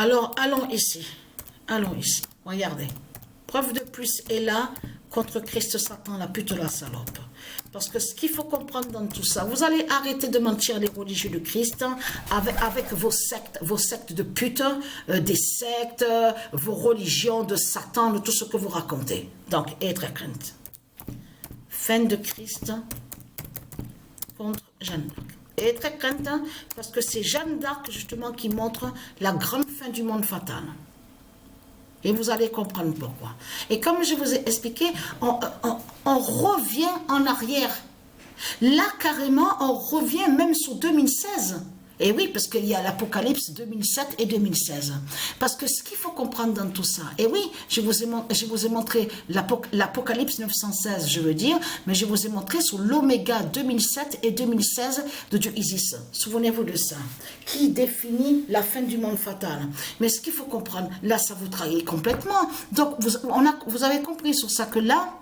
Alors, allons ici. Allons ici. Regardez. Preuve de plus est là contre Christ Satan, la pute, la salope. Parce que ce qu'il faut comprendre dans tout ça, vous allez arrêter de mentir les religieux de Christ avec vos sectes de pute, des sectes, vos religions de Satan, de tout ce que vous racontez. Donc, et très crainte. Fin de Christ contre Jeanne d'Arc. Et très crainte, parce que c'est Jeanne d'Arc justement qui montre la grande fin du monde fatal. Et vous allez comprendre pourquoi. Et comme je vous ai expliqué, on revient en arrière. Là, carrément, on revient même sur 2016. Et oui, parce qu'il y a l'Apocalypse 2007 et 2016. Parce que ce qu'il faut comprendre dans tout ça, et oui, je vous ai montré l'Apocalypse 916, je veux dire, mais je vous ai montré sur l'Oméga 2007 et 2016 de Dieu Isis. Souvenez-vous de ça. Qui définit la fin du monde fatal. Mais ce qu'il faut comprendre, là, ça vous trahit complètement. Donc, vous avez compris sur ça que là,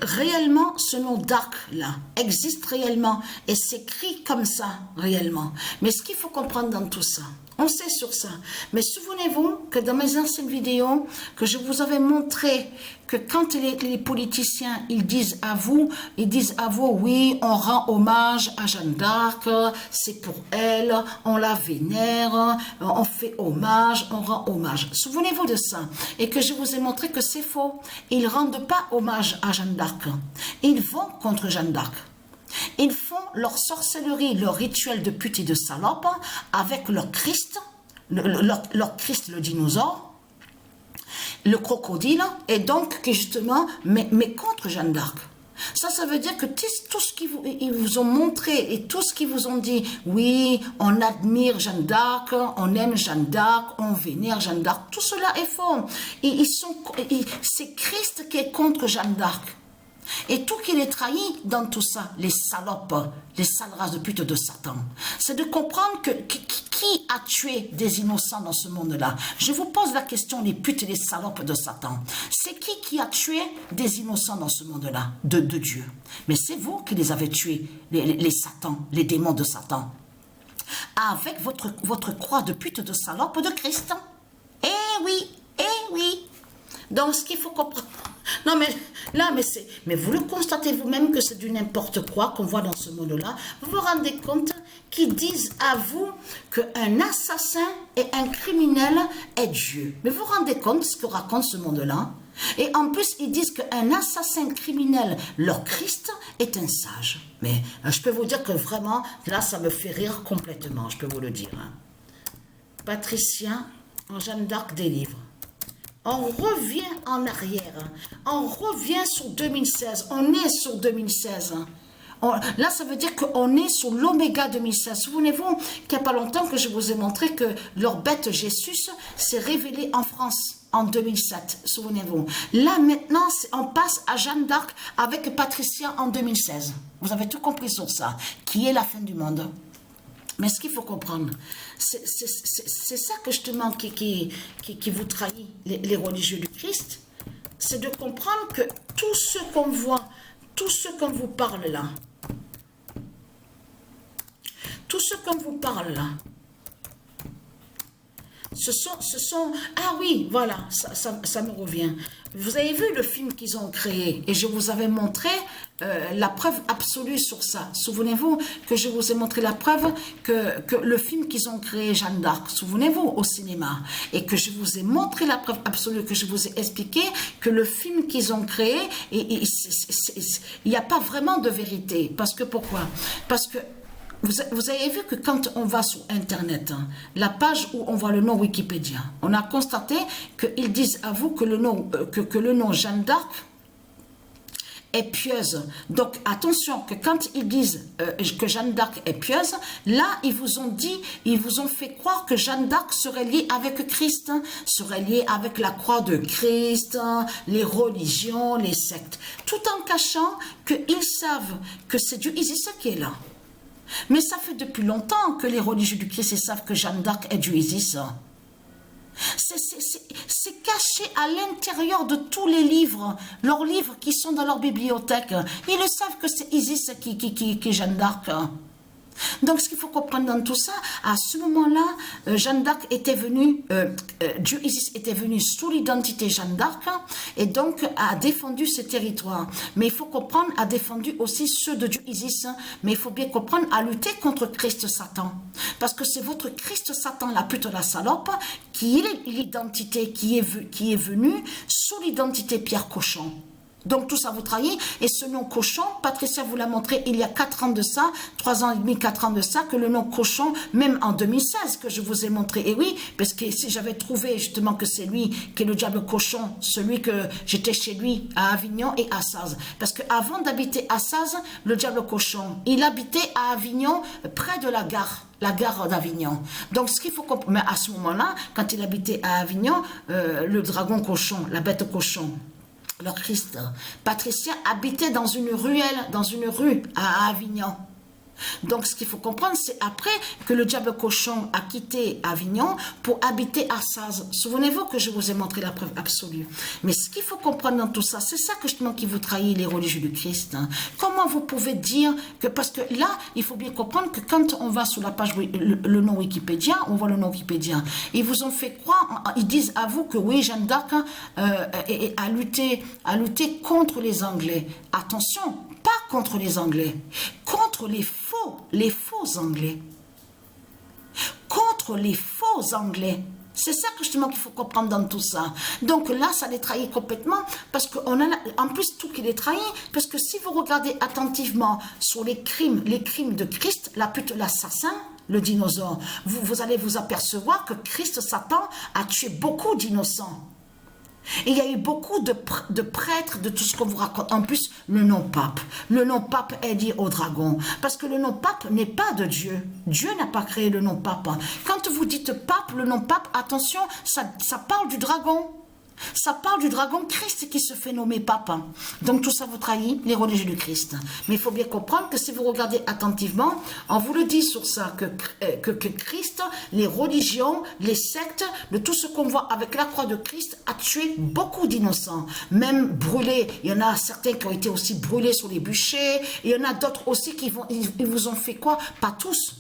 réellement, ce nom d'arc là existe réellement et s'écrit comme ça réellement. Mais ce qu'il faut comprendre dans tout ça, on sait sur ça. Mais souvenez-vous que dans mes anciennes vidéos, que je vous avais montré que quand les politiciens, ils disent à vous, oui, on rend hommage à Jeanne d'Arc, c'est pour elle, on la vénère, on fait hommage, on rend hommage. Souvenez-vous de ça. Et que je vous ai montré que c'est faux. Ils ne rendent pas hommage à Jeanne d'Arc. Ils vont contre Jeanne d'Arc. Ils font leur sorcellerie, leur rituel de pute et de salope avec leur Christ, leur Christ le dinosaure, le crocodile, et donc justement, mais contre Jeanne d'Arc. Ça veut dire que tout ce qu'ils vous ont montré et tout ce qu'ils vous ont dit, oui, on admire Jeanne d'Arc, on aime Jeanne d'Arc, on vénère Jeanne d'Arc, tout cela est faux. Et c'est Christ qui est contre Jeanne d'Arc. Et tout qui les trahit dans tout ça, les salopes, les sales races de pute de Satan, c'est de comprendre que qui a tué des innocents dans ce monde-là. Je vous pose la question, les putes et les salopes de Satan. C'est qui a tué des innocents dans ce monde-là, de Dieu? Mais c'est vous qui les avez tués, les Satans, les démons de Satan. Avec votre croix de pute de salope de Christ. Eh oui, eh oui. Donc ce qu'il faut comprendre... Non mais là, mais vous le constatez vous-même que c'est du n'importe quoi qu'on voit dans ce monde-là. Vous vous rendez compte qu'ils disent à vous qu'un assassin et un criminel est Dieu. Mais vous vous rendez compte de ce que raconte ce monde-là? Et en plus, ils disent qu'un assassin criminel, leur Christ, est un sage. Mais je peux vous dire que vraiment, là, ça me fait rire complètement, je peux vous le dire. Hein. Patricia, en Jeanne d'Arc délivre. On revient en arrière, on revient sur 2016, on est sur 2016. Là, ça veut dire qu'on est sur l'Oméga 2016. Souvenez-vous qu'il n'y a pas longtemps que je vous ai montré que leur bête Jésus s'est révélé en France en 2007. Souvenez-vous. Là, maintenant, on passe à Jeanne d'Arc avec Patricia en 2016. Vous avez tout compris sur ça, qui est la fin du monde. Mais ce qu'il faut comprendre, c'est ça que justement qui vous trahit, les religieux du Christ, c'est de comprendre que tout ce qu'on voit, tout ce qu'on vous parle là, tout ce qu'on vous parle là, ce sont, ah oui, voilà, ça me revient. Vous avez vu le film qu'ils ont créé et je vous avais montré la preuve absolue sur ça. Souvenez-vous que je vous ai montré la preuve que le film qu'ils ont créé, Jeanne d'Arc, souvenez-vous, au cinéma. Et que je vous ai montré la preuve absolue, que je vous ai expliqué que le film qu'ils ont créé, il n'y a pas vraiment de vérité. Parce que pourquoi? Parce que vous avez vu que quand on va sur Internet, hein, la page où on voit le nom Wikipédia, on a constaté qu'ils disent à vous que le nom Jeanne d'Arc est pieuse. Donc attention que quand ils disent que Jeanne d'Arc est pieuse, là ils vous ont fait croire que Jeanne d'Arc serait liée avec Christ, hein, serait liée avec la croix de Christ, hein, les religions, les sectes, tout en cachant qu'ils savent que c'est Dieu Isis qui est là. Mais ça fait depuis longtemps que les religieux du Christ savent que Jeanne d'Arc est Dieu Isis. C'est caché à l'intérieur de tous les livres, leurs livres qui sont dans leur bibliothèque. Ils le savent que c'est Isis qui est Jeanne d'Arc. Donc, ce qu'il faut comprendre dans tout ça, à ce moment-là, Jeanne d'Arc était venue, Dieu Isis était venu sous l'identité Jeanne d'Arc et donc a défendu ce territoire. Mais il faut comprendre, a défendu aussi ceux de Dieu Isis, mais il faut bien comprendre, a lutté contre Christ Satan. Parce que c'est votre Christ Satan, la pute de la salope, qui est l'identité qui est venue sous l'identité Pierre Cochon. Donc tout ça vous trahit, et ce nom Cochon, Patricia vous l'a montré il y a 4 ans de ça, 3 ans et demi, 4 ans de ça, que le nom Cochon, même en 2016 que je vous ai montré, et oui, parce que si j'avais trouvé justement que c'est lui qui est le diable Cochon, celui que j'étais chez lui à Avignon et à Saz, parce qu'avant d'habiter à Saz, le diable Cochon, il habitait à Avignon, près de la gare d'Avignon. Donc, ce qu'il faut comprendre, mais à ce moment-là, quand il habitait à Avignon, le dragon cochon, la bête cochon, leur Christ, Patricia habitait dans une ruelle, dans une rue à Avignon. Donc, ce qu'il faut comprendre, c'est après que le diable cochon a quitté Avignon pour habiter à Saz. Souvenez-vous que je vous ai montré la preuve absolue. Mais ce qu'il faut comprendre dans tout ça, c'est ça que justement qui vous trahit les religieux du Christ. Comment vous pouvez dire que, parce que là, il faut bien comprendre que quand on va sur la page, le nom Wikipédia, on voit le nom Wikipédia, ils vous ont fait croire, ils disent à vous que oui, Jeanne d'Arc a lutté contre les Anglais. Attention, pas contre les Anglais, contre les faux Anglais. Contre les faux Anglais. C'est ça que justement qu'il faut comprendre dans tout ça. Donc là, ça les trahit complètement, parce qu'on a, en plus, tout qui les trahit, parce que si vous regardez attentivement sur les crimes de Christ, la pute, l'assassin, le dinosaure, vous allez vous apercevoir que Christ, Satan, a tué beaucoup d'innocents. Et il y a eu beaucoup de prêtres, de tout ce qu'on vous raconte. En plus, le nom pape. Le nom pape est dit au dragon. Parce que le nom pape n'est pas de Dieu. Dieu n'a pas créé le nom pape. Quand vous dites pape, le nom pape, attention, ça parle du dragon. Ça parle du dragon Christ qui se fait nommer pape. Donc tout ça vous trahit les religieux du Christ. Mais il faut bien comprendre que si vous regardez attentivement, on vous le dit sur ça, que Christ, les religions, les sectes, de tout ce qu'on voit avec la croix de Christ, a tué beaucoup d'innocents. Même brûlés. Il y en a certains qui ont été aussi brûlés sur les bûchers. Il y en a d'autres aussi ils vous ont fait quoi? Pas tous.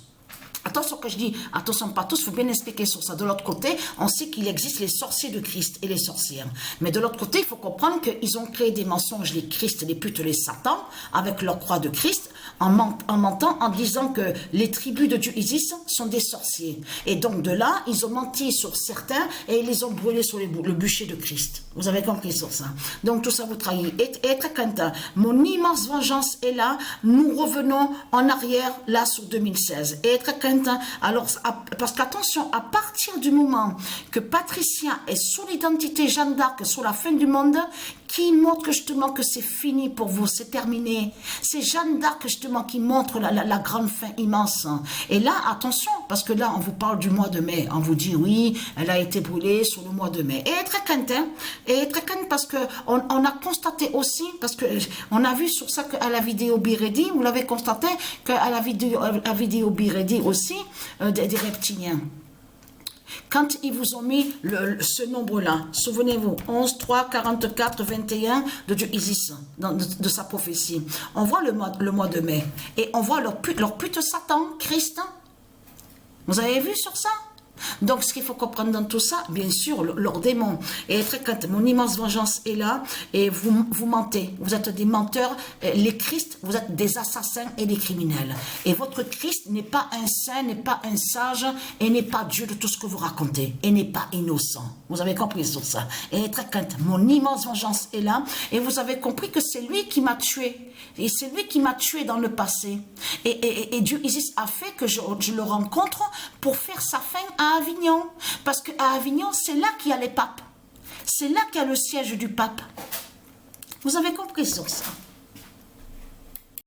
Attention que je dis, attention pas tous, il faut bien expliquer sur ça. De l'autre côté, on sait qu'il existe les sorciers de Christ et les sorcières. Mais de l'autre côté, il faut comprendre qu'ils ont créé des mensonges, les Christ, les putes, les Satans, avec leur croix de Christ, en mentant, en disant que les tribus de Dieu Isis sont des sorciers. Et donc de là, ils ont menti sur certains et ils les ont brûlés sur le bûcher de Christ. Vous avez compris sur ça. Donc tout ça vous trahit. Et très content. Mon immense vengeance est là. Nous revenons en arrière, là, sur 2016. Et très content. Alors, parce qu'attention, à partir du moment que Patricia est sous l'identité Jeanne d'Arc, sur la fin du monde, qui montre justement que c'est fini pour vous, c'est terminé. C'est Jeanne d'Arc justement qui montre la grande fin immense. Et là, attention, parce que là, on vous parle du mois de mai. On vous dit, oui, elle a été brûlée sur le mois de mai. Et très content, parce que on a constaté aussi, parce que on a vu sur ça qu'à la vidéo Biredi, vous l'avez constaté, qu'à la vidéo Biredi aussi, des reptiliens. Quand ils vous ont mis ce nombre-là, souvenez-vous, 11, 3, 44, 21 de Dieu Isis, de sa prophétie. On voit le mois de mai. Et on voit leur pute Satan, Christ. Vous avez vu sur ça? Donc, ce qu'il faut comprendre dans tout ça, bien sûr, leur démon. Et très quand mon immense vengeance est là, et vous mentez. Vous êtes des menteurs. Les Christ, vous êtes des assassins et des criminels. Et votre Christ n'est pas un saint, n'est pas un sage, et n'est pas Dieu de tout ce que vous racontez. Et n'est pas innocent. Vous avez compris sur ça. Et très quand mon immense vengeance est là, et vous avez compris que c'est lui qui m'a tué. Et c'est lui qui m'a tué dans le passé. Et Dieu Isis a fait que je le rencontre pour faire sa fin à Avignon. Parce qu'à Avignon, c'est là qu'il y a les papes. C'est là qu'il y a le siège du pape. Vous avez compris sur ça.